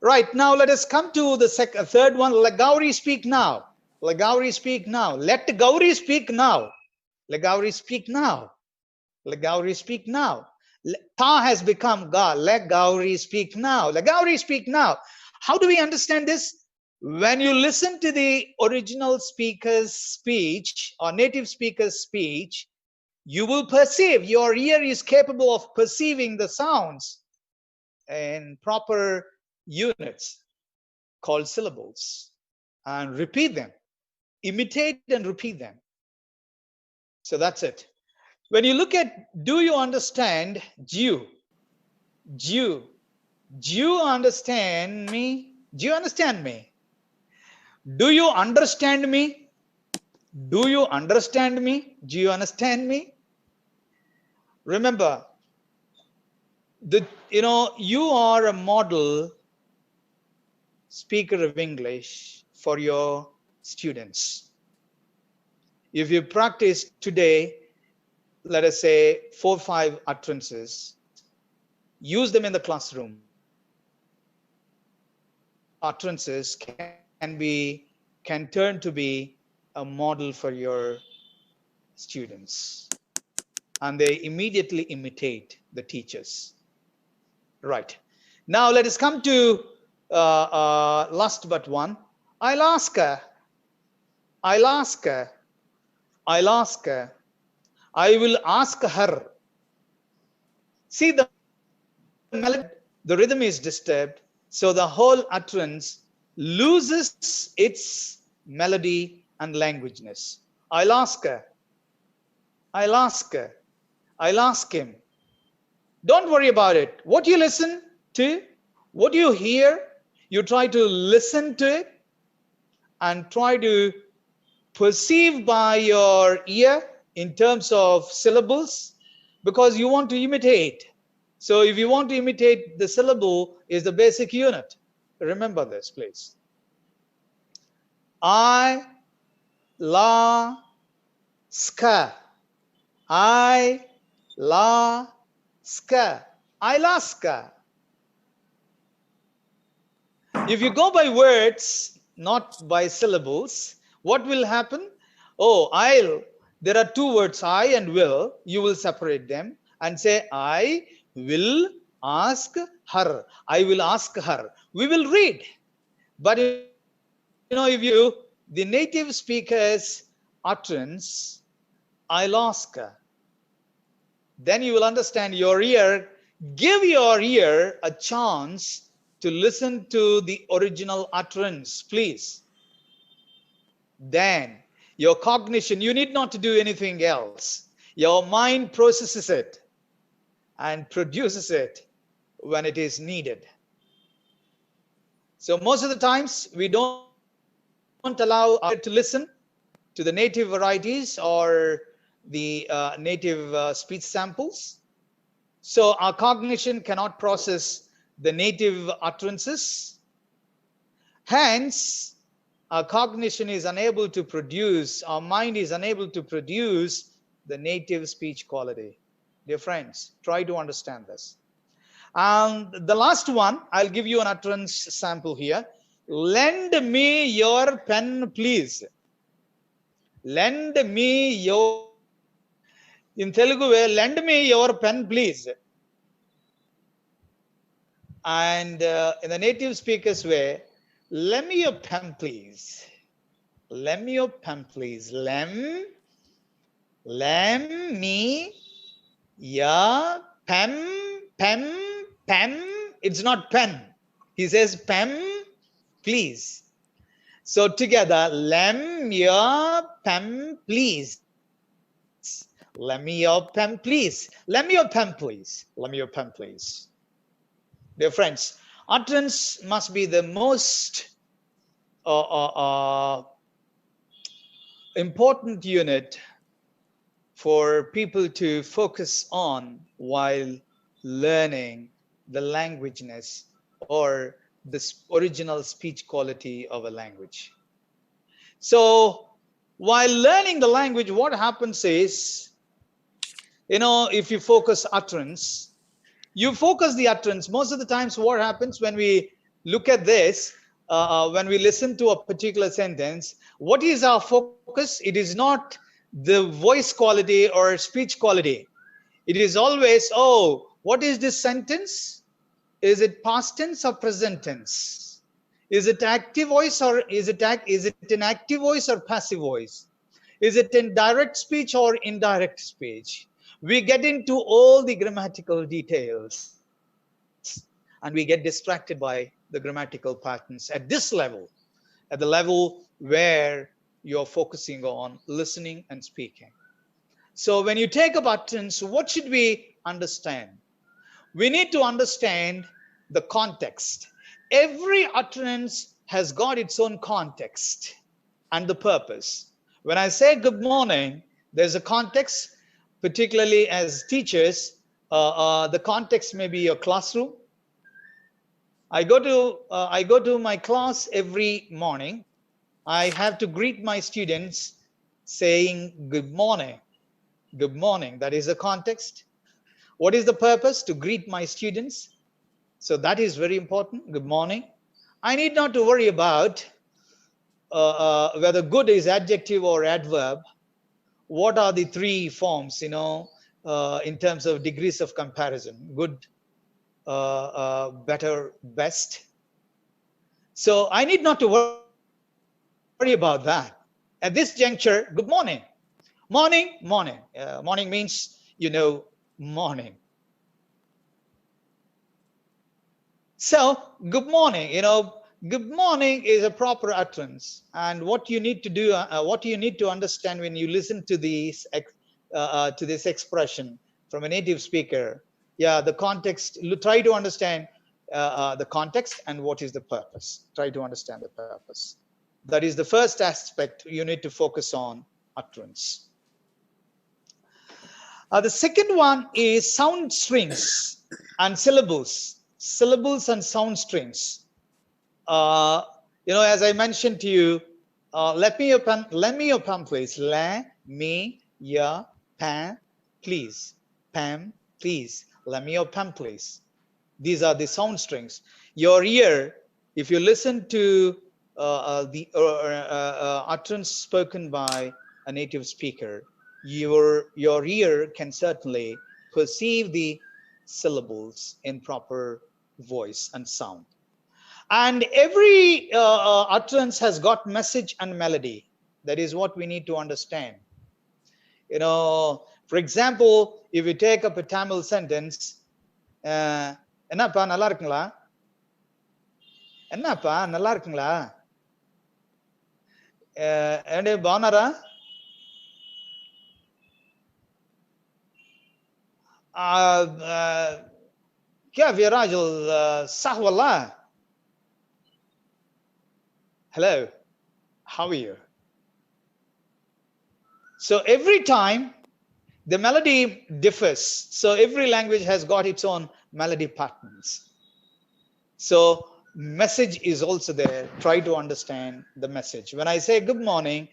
Right, now let us come to the third one. Let Gauri speak now. Let Gauri speak now. Let Gauri speak now. Let Gauri speak now. Let Gauri speak now. Ta has become Ga. Let Gauri speak now. Let Gauri speak now. How do we understand this? When you listen to the original speaker's speech or native speaker's speech, you will perceive, your ear is capable of perceiving the sounds in proper units called syllables, and repeat them, imitate and repeat them. So that's it. When you look at, do you understand? Do you understand me? Do you understand me? Do you understand me? Do you understand me? Do you understand me? Remember, you are a model speaker of English for your students. If you practice today, let us say 4 or 5 utterances, use them in the classroom. Utterances can turn to be a model for your students, and they immediately imitate the teachers. Right. Now let us come to last but one. I'll ask her. I'll ask her. I'll ask her. I will ask her. See, the rhythm is disturbed, so the whole utterance loses its melody and languageness. I'll ask her. I'll ask her. I'll ask him. Don't worry about it. What you listen to, what you hear, you try to listen to it and try to perceive by your ear in terms of syllables, because you want to imitate. So if you want to imitate, the syllable is the basic unit. Remember this, please. I, la, ska. I, la, ska. Alaska. If you go by words, not by syllables, what will happen? Oh, there are 2 words, I and will. You will separate them and say, I will ask her. I will ask her. We will read. But if the native speaker's utterance, I'll ask her, then you will understand your ear. Give your ear a chance to listen to the original utterance, please. Then your cognition, you need not to do anything else. Your mind processes it and produces it when it is needed. So most of the times we don't allow our to listen to the native varieties or the native speech samples. So our cognition cannot process the native utterances. Hence, our cognition is unable to produce, our mind is unable to produce the native speech quality. Dear friends, try to understand this. And the last one, I'll give you an utterance sample here. Lend me your pen, please. Lend me your, in Telugu, lend me your pen, please. And in the native speaker's way, lend me your pen, please. Lend me your pen, please. Lend me your pen, pen, pen. It's not pen. He says pen, please. So together, lend me your pen, please. Lend me your pen, please. Lend me your pen, please. Lend me your pen, please. Dear friends, utterance must be the most important unit for people to focus on while learning the languageness or the original speech quality of a language. So while learning the language, what happens is, if you focus utterance, you focus the utterance. Most of the times what happens when we look at this, when we listen to a particular sentence, what is our focus? It is not the voice quality or speech quality. It is always, oh, what is this sentence? Is it past tense or present tense? Is it active voice or is it an active voice or passive voice? Is it in direct speech or indirect speech? We get into all the grammatical details and we get distracted by the grammatical patterns at this level, at the level where you're focusing on listening and speaking. So when you take up utterance, what should we understand? We need to understand the context. Every utterance has got its own context and the purpose. When I say good morning, there's a context, particularly as teachers. The context may be your classroom. I go to my class every morning. I have to greet my students saying good morning. Good morning. That is the context. What is the purpose? To greet my students. So that is very important. Good morning. I need not to worry about whether good is adjective or adverb. What are the three forms, in terms of degrees of comparison? Good, better, best. So I need not to worry about that. At this juncture, good morning. Morning, morning. Morning means, morning. So good morning, good morning is a proper utterance. And what you need to do, what you need to understand when you listen to this expression from a native speaker, the context, try to understand the context and what is the purpose. Try to understand the purpose. That is the first aspect you need to focus on, utterance. The second one is sound strings and syllables. Syllables and sound strings. As I mentioned to you, lend me your pen, please. Lend me your pen, please. Pen, please. Lend me your pen, please. These are the sound strings. Your ear, if you listen to the utterance spoken by a native speaker, your ear can certainly perceive the syllables in proper voice and sound. And every utterance has got message and melody. That is what we need to understand. For example, if you take up a Tamil sentence, என்னப்பா நல்லா இருக்குங்களா, என்னப்பா நல்லா இருக்குங்களா, బాగున్నారా, क्या विराज साह वाला, Hello, how are you? So every time the melody differs. So every language has got its own melody patterns. So message is also there. Try to understand the message. When I say good morning,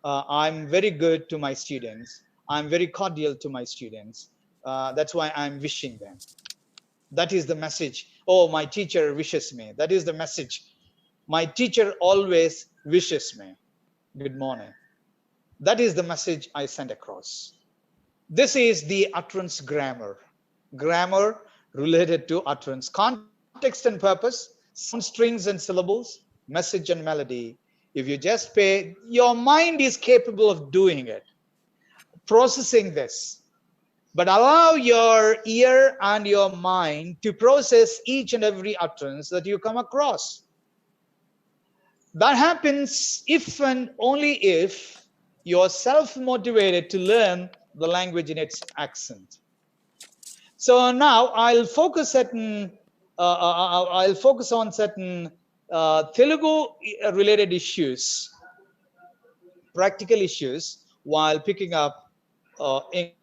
I'm very good to my students. I'm very cordial to my students. That's why I'm wishing them. That is the message. Oh, my teacher wishes me. That is the message. My teacher always wishes me. Good morning. That is the message I send across. This is the utterance grammar. Grammar related to utterance. Context and purpose, sound, strings and syllables, message and melody. If you just pay, your mind is capable of doing it, processing this. But allow your ear and your mind to process each and every utterance that you come across. That happens if and only if you're self-motivated to learn the language in its accent. So now I'll focus on certain Telugu related issues, practical issues, while picking up English.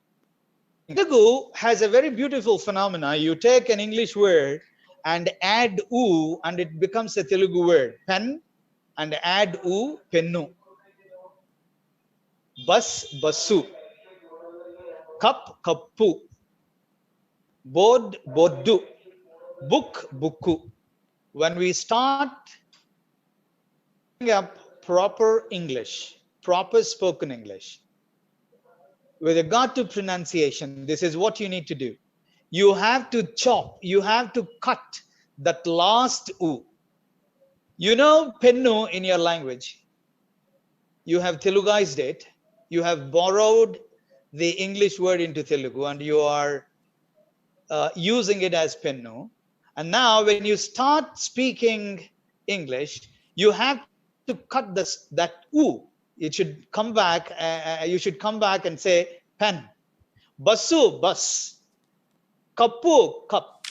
Telugu has a very beautiful phenomena. You take an English word and add "u" and it becomes a Telugu word. Pen and add "u," pennu. Bus, basu. Cup, kappu. Board, boddu. Book, bukku. When we start up proper English, proper spoken English, with regard to pronunciation, this is what you need to do. You have to chop, you have to cut that last "u." You know pennu in your language. You have Teluguized it. You have borrowed the English word into Telugu and you are using it as pennu. And now when you start speaking English, you have to cut that "u." It should come back. You should come back and say pen. Basu, bus. Kappu, cup.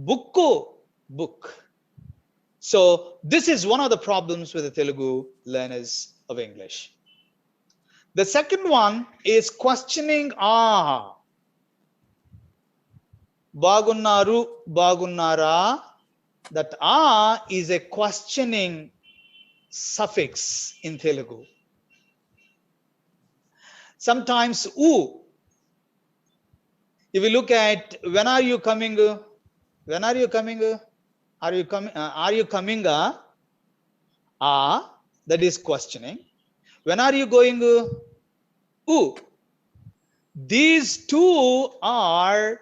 Bukku, book. So this is one of the problems with the Telugu learners of English. The second one is questioning "ah." Bagunnaru, bagunnara. That "ah" is a questioning suffix in Telugu. Sometimes "u." If you look at when are you coming? When are you coming? Are you coming? Are you coming? Ah, that is questioning. When are you going? U. These two are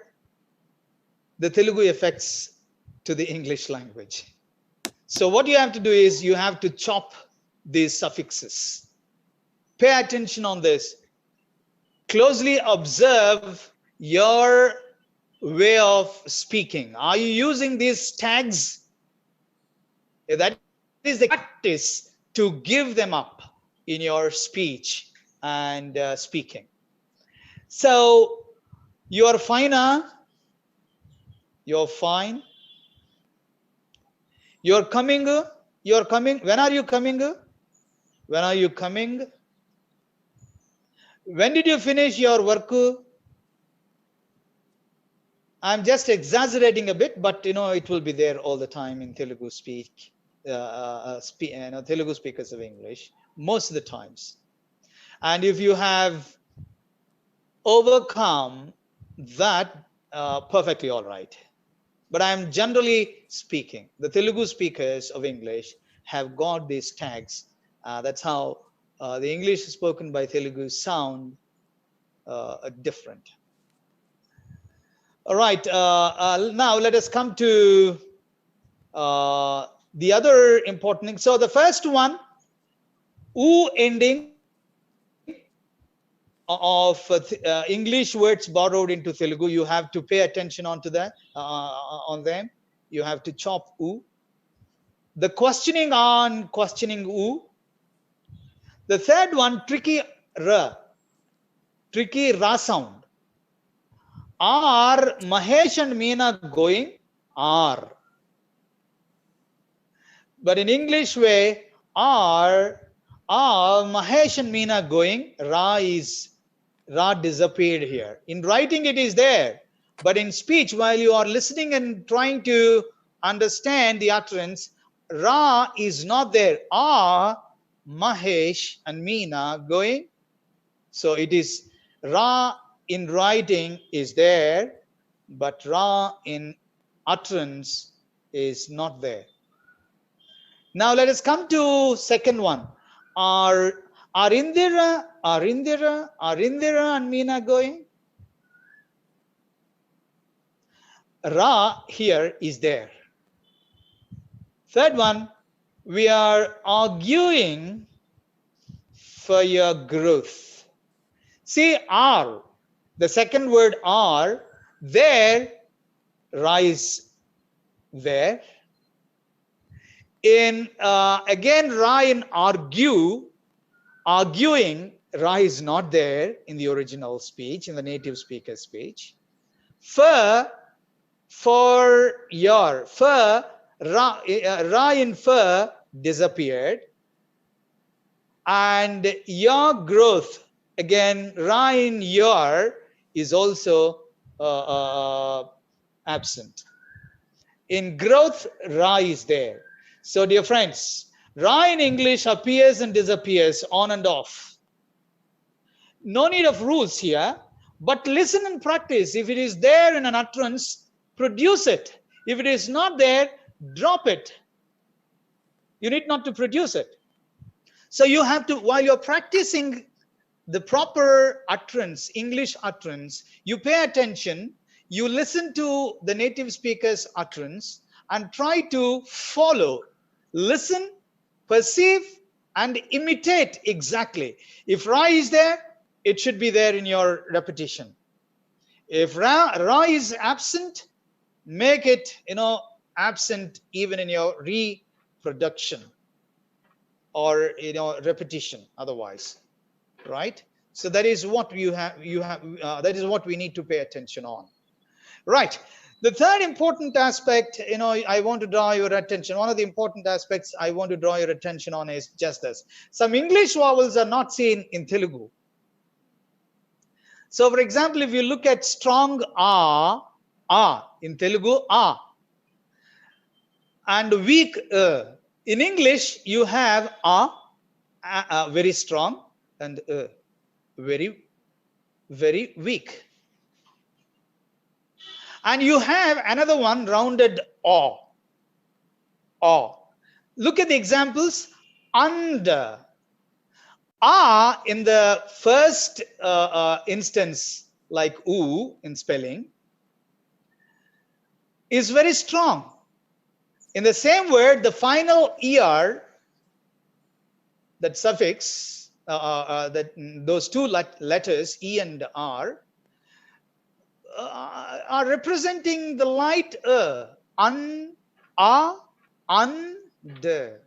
the Telugu effects to the English language. So what you have to do is you have to chop these suffixes. Pay attention on this. Closely observe your way of speaking. Are you using these tags? That is the practice to give them up in your speech and speaking. So you're fine, you're fine. You're coming, you're coming. When are you coming? When are you coming? When did you finish your work? I'm just exaggerating a bit, but it will be there all the time in Telugu Telugu speakers of English most of the times. And if you have overcome that, perfectly all right. But I'm generally speaking, the Telugu speakers of English have got these tags. That's how the English spoken by Telugu sound different. All right, now let us come to the other important thing. So the first one, "u" ending of English words borrowed into Telugu, you have to pay attention on them. You have to chop "u." The questioning on questioning "u." The third one, tricky "r," tricky "ra" sound. Are Mahesh and Meena going? Are. But in English way, are Mahesh and Meena going? Ra disappeared here. In writing, it is there. But in speech, while you are listening and trying to understand the utterance, Ra is not there. Are Mahesh and Meena going? So it is Ra in writing is there, but Ra in utterance is not there. Now let us come to second one. Are Indira and Meena going? Ra here is there. Third one, we are arguing for your growth. See, are, the second word are, there, Ra is there. In again, Ra in arguing, Ra is not there in the original speech, in the native speaker speech. For your, Ra in for disappeared. And your growth, again, Ra in your is also absent. In growth, Ra is there. So, dear friends, Ra in English appears and disappears on and off. No need of rules here, but listen and practice. If it is there in an utterance, produce it. If it is not there, drop it. You need not to produce it. So you have to, while you're practicing the proper utterance, English utterance, you pay attention, you listen to the native speaker's utterance and try to follow, listen, perceive, and imitate exactly. If Ra is there, it should be there in your repetition. If Ra is absent, make it, absent even in your reproduction or repetition otherwise, right? So that is what that is what we need to pay attention on, right? The third important aspect, I want to draw your attention, one of the important aspects I want to draw your attention on is just this. Some English vowels are not seen in Telugu. So for example, if you look at strong in Telugu, and weak in English, you have very strong and very, very weak. And you have another one, rounded Look at the examples. Under. In the first instance, like oo in spelling, is very strong. In the same word, the final er, that suffix, those two letters, e and r, are representing the light under.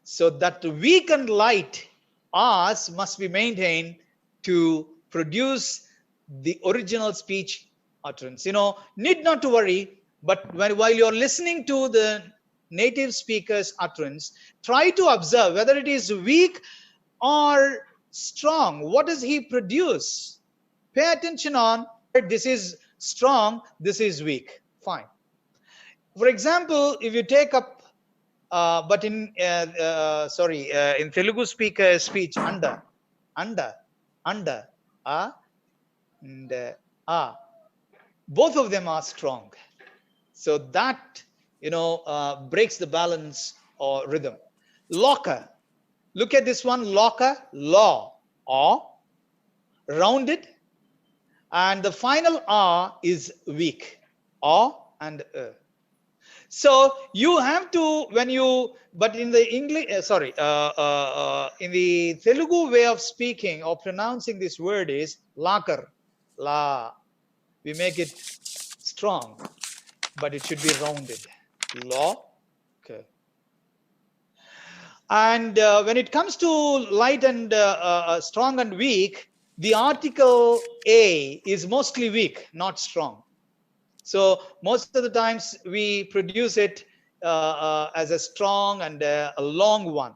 So that weak and light r's must be maintained to produce the original speech utterance. Need not to worry. But while you're listening to the native speaker's utterance, try to observe whether it is weak or strong. What does he produce? Pay attention on, this is strong, this is weak. Fine. For example, if you take up, but in Telugu speaker speech, under, and both of them are strong. So that, breaks the balance or rhythm. Locker. Look at this one, locker, law, rounded. And the final R is weak, and So you have to, but in the English, in the Telugu way of speaking or pronouncing this word is locker, la. We make it strong, but it should be rounded. Law. Okay. And when it comes to light and strong and weak, the article a is mostly weak, not strong. So most of the times we produce it as a strong and a long one.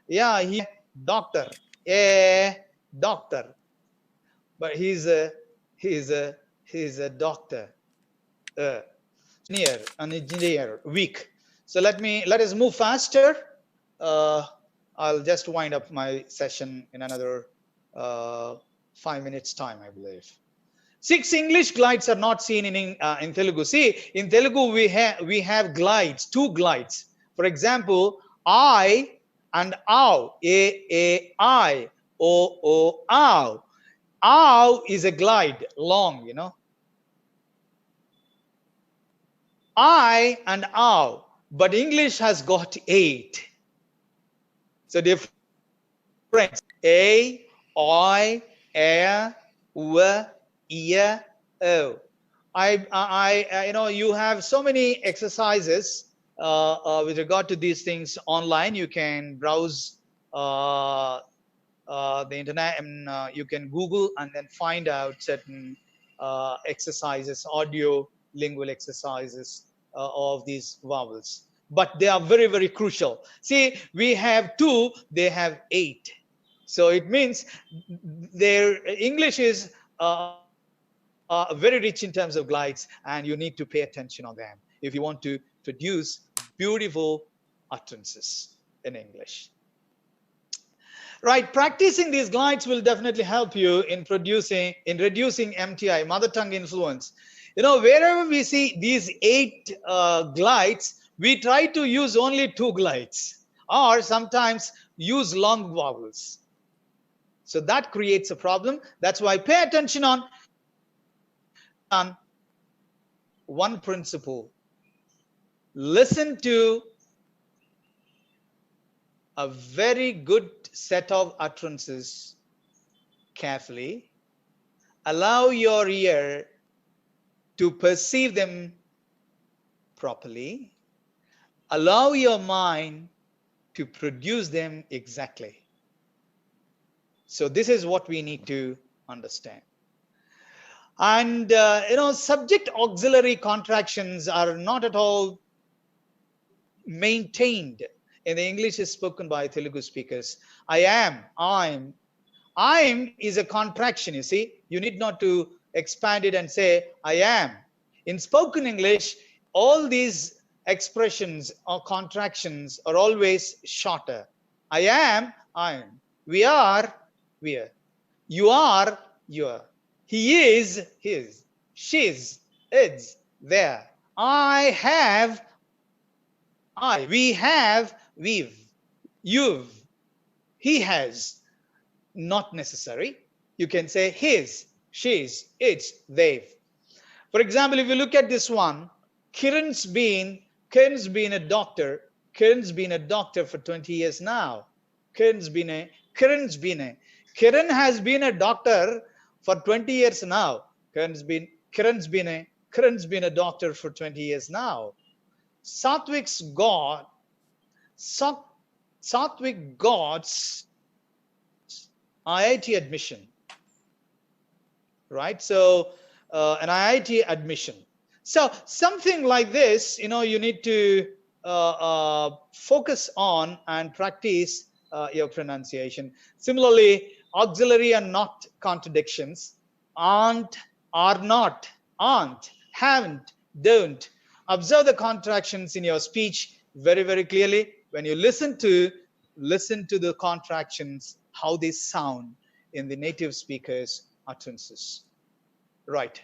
Yeah, he doctor, a doctor, but he's a doctor. An engineer, weak. So let us move faster. I'll just wind up my session in another 5 minutes time, I believe. 6 English glides are not seen in Telugu. See, in Telugu we have glides, 2 glides. For example, I and ow, I, o, ow. Ow is a glide, long, you know. I and ow, but English has got 8. So difference: a, I, u, o. You know, you have so many exercises with regard to these things online. You can browse the internet, and you can Google and then find out certain exercises, audio lingual exercises of these vowels. But they are very, very crucial. See, we have 2, they have 8. So it means their English is very rich in terms of glides, and you need to pay attention on them if you want to produce beautiful utterances in English. Right, practicing these glides will definitely help you in reducing MTI, mother tongue influence. You know, wherever we see these 8 glides, we try to use only 2 glides, or sometimes use long vowels. So that creates a problem. That's why pay attention on one principle. Listen to a very good set of utterances carefully. Allow your ear to perceive them properly. Allow your mind to produce them exactly. So this is what we need to understand. And you know, subject auxiliary contractions are not at all maintained in the English is spoken by Telugu speakers. I am, I'm is a contraction, you see. You need not to expand it and say I am. In spoken English, all these expressions or contractions are always shorter. I am, I'm. We are, we are. You are, you are. He is, his. She's, it's, there. I have, I. We have, we've. You've. He has. Not necessary. You can say his, she's, it's, they've. For example, if you look at this one, Kiran's been a doctor. Kiran's been a doctor for 20 years now. Kiran has been a doctor for 20 years now. Kiran's been a doctor for 20 years now. Satwik's IIT admission, right? So an IIT admission. So something like this, you know, you need to focus on and practice your pronunciation. Similarly, auxiliary and not contradictions. Aren't, are not, aren't, haven't, don't. Observe the contractions in your speech very, very clearly. When you listen to the contractions, how they sound in the native speaker's utterances. Right.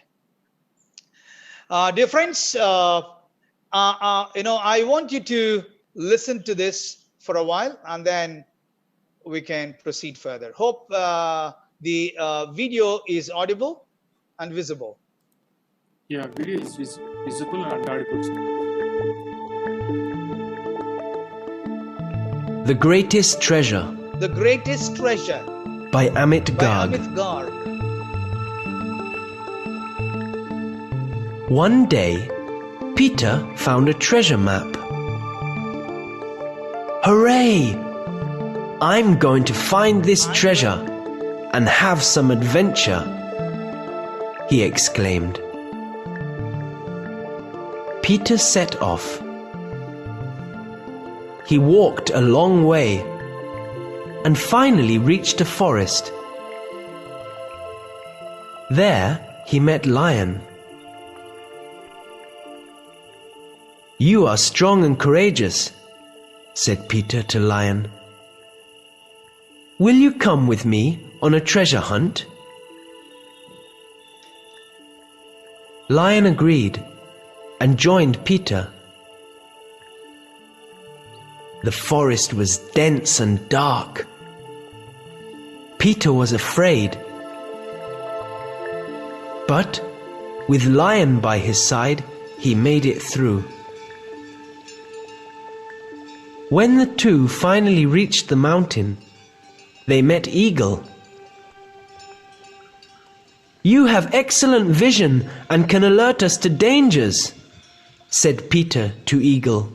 Dear friends, you know, I want you to listen to this for a while, and then we can proceed further. Hope the video is audible and visible. Yeah, video is visible and audible. The Greatest Treasure. The Greatest Treasure By Amit Garg. One day, Peter found a treasure map. Hooray! I'm going to find this treasure and have some adventure, he exclaimed. Peter set off. he walked a long way and finally reached a forest. There he met Lion. "You are strong and courageous," said Peter to Lion. "Will you come with me on a treasure hunt?" Lion agreed and joined Peter. The forest was dense and dark. Peter was afraid. But with Lion by his side, he made it through. When the two finally reached the mountain, they met Eagle. "You have excellent vision and can alert us to dangers," said Peter to Eagle.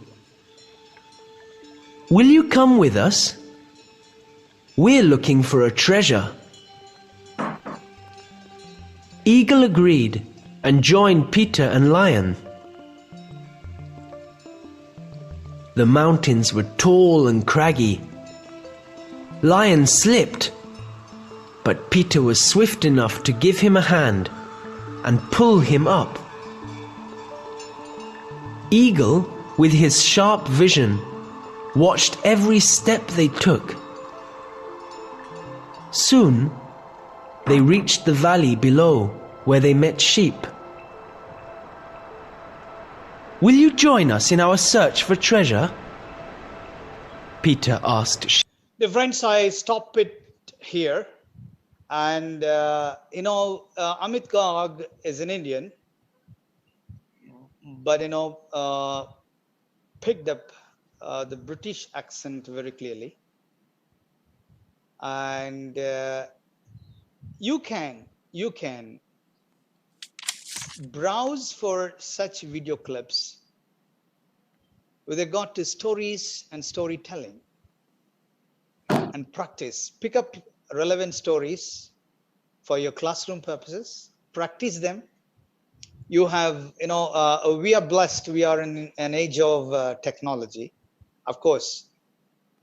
"Will you come with us? We're looking for a treasure." Eagle agreed and joined Peter and Lion. The mountains were tall and craggy. Lion slipped, but Peter was swift enough to give him a hand and pull him up. Eagle, with his sharp vision, watched every step they took. Soon, they reached the valley below where they met sheep. "Will you join us in our search for treasure?" Peter asked. The friends, I stop it here. And, Amit Garg is an Indian, but, picked up the British accent very clearly. And you can browse for such video clips with regard to stories and storytelling and practice. Pick up relevant stories for your classroom purposes, practice them. You have, we are blessed. We are in an age of technology. Of course,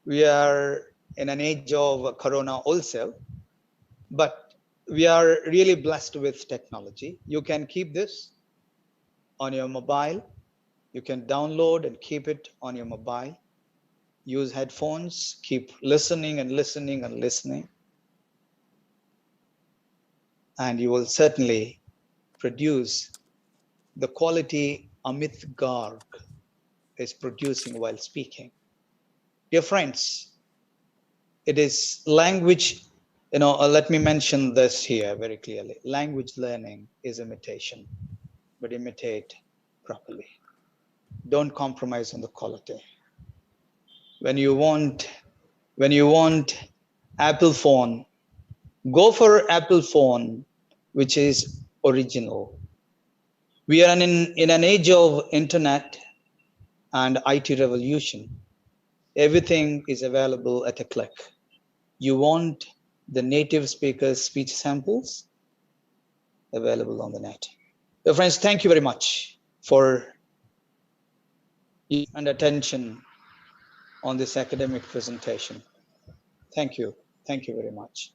we are in an age of Corona also, but we are really blessed with technology. You can keep this on your mobile. You can download and keep it on your mobile. Use headphones, keep listening and listening and listening. And you will certainly produce the quality Amit Garg is producing while speaking. Dear friends, it is language, let me mention this here very clearly. Language learning is imitation, but imitate properly. Don't compromise on the quality. When you want Apple phone, go for Apple phone, which is original. We are in an age of internet and IT revolution. Everything is available at a click. You want the native speakers' speech samples available on the net. So friends, thank you very much for your attention on this academic presentation. Thank you. Thank you very much.